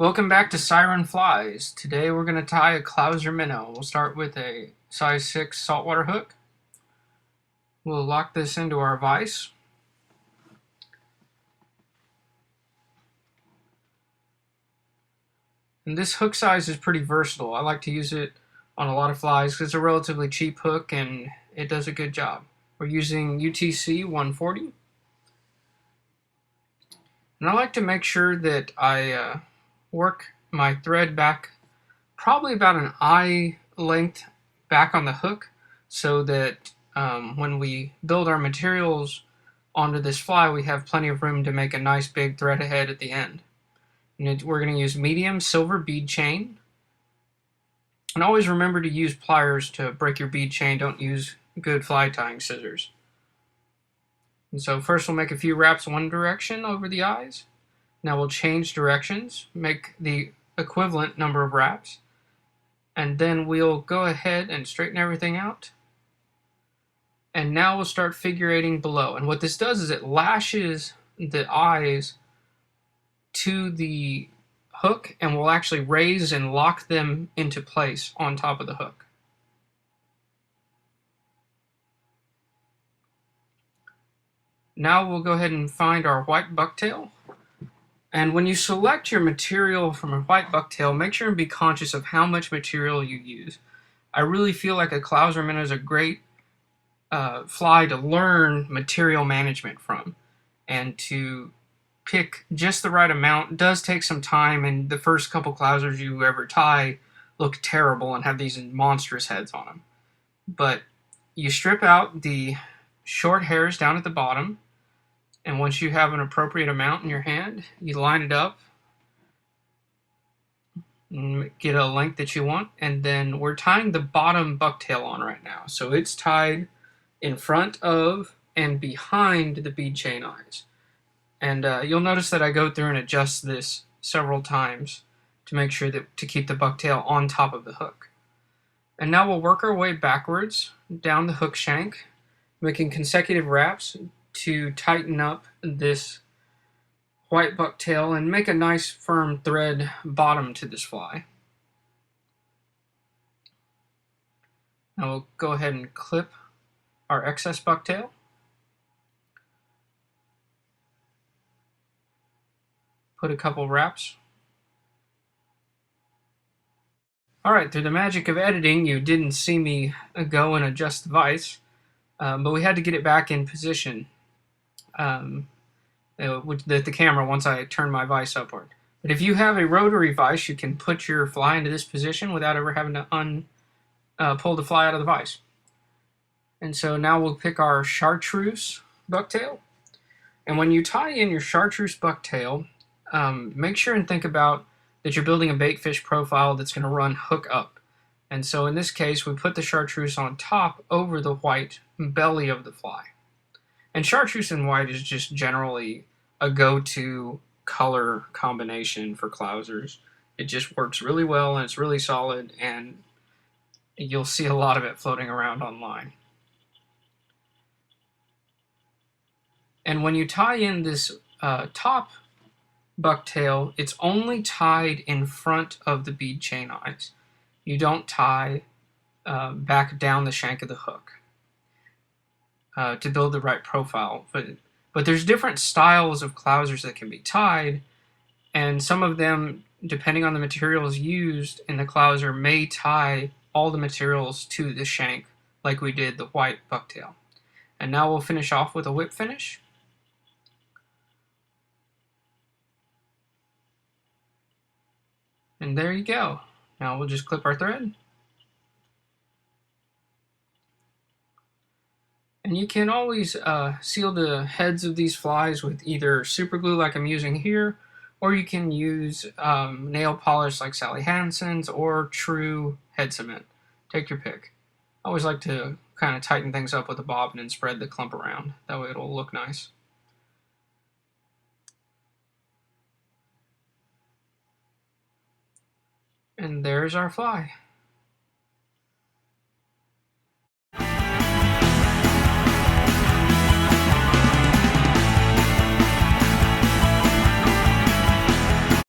Welcome back to Siren Flies. Today we're going to tie a Clouser Minnow. We'll start with a size 6 saltwater hook. We'll lock this into our vise. And this hook size is pretty versatile. I like to use it on a lot of flies because it's a relatively cheap hook and it does a good job. We're using UTC 140. And I like to make sure that I work my thread back probably about an eye length back on the hook so that when we build our materials onto this fly, we have plenty of room to make a nice big thread head at the end. And we're going to use medium silver bead chain. And always remember to use pliers to break your bead chain. Don't use good fly tying scissors. And so first we'll make a few wraps one direction over the eyes. Now we'll change directions, make the equivalent number of wraps, and then we'll go ahead and straighten everything out. And now we'll start figure eighting below. And what this does is it lashes the eyes to the hook and will actually raise and lock them into place on top of the hook. Now we'll go ahead and find our white bucktail. And when you select your material from a white bucktail, make sure and be conscious of how much material you use. I really feel like a Clouser Minnow is a great fly to learn material management from, and to pick just the right amount does take some time, and the first couple Clousers you ever tie look terrible and have these monstrous heads on them. But you strip out the short hairs down at the bottom, and once you have an appropriate amount in your hand, you line it up and get a length that you want, and then we're tying the bottom bucktail on right now. So it's tied in front of and behind the bead chain eyes. And you'll notice that I go through and adjust this several times to make sure that to keep the bucktail on top of the hook. And now we'll work our way backwards down the hook shank, making consecutive wraps to tighten up this white bucktail and make a nice firm thread bottom to this fly. Now we'll go ahead and clip our excess bucktail. Put a couple wraps. Alright, through the magic of editing, you didn't see me go and adjust the vise, but we had to get it back in position with the camera once I turned my vise upward. But if you have a rotary vise, you can put your fly into this position without ever having to pull the fly out of the vise. And so now we'll pick our chartreuse bucktail. And when you tie in your chartreuse bucktail, make sure and think about that you're building a baitfish profile that's going to run hook up. And so in this case, we put the chartreuse on top over the white belly of the fly. And chartreuse and white is just generally a go-to color combination for Clousers. It just works really well and it's really solid, and you'll see a lot of it floating around online. And when you tie in this top bucktail, it's only tied in front of the bead chain eyes. You don't tie back down the shank of the hook to build the right profile. But there's different styles of Clousers that can be tied, and some of them, depending on the materials used in the Clouser, may tie all the materials to the shank like we did the white bucktail. And now we'll finish off with a whip finish. And there you go. Now we'll just clip our thread. And you can always seal the heads of these flies with either super glue like I'm using here, or you can use nail polish like Sally Hansen's, or true head cement. Take your pick. I always like to kind of tighten things up with a bobbin and spread the clump around. That way it'll look nice. And there's our fly.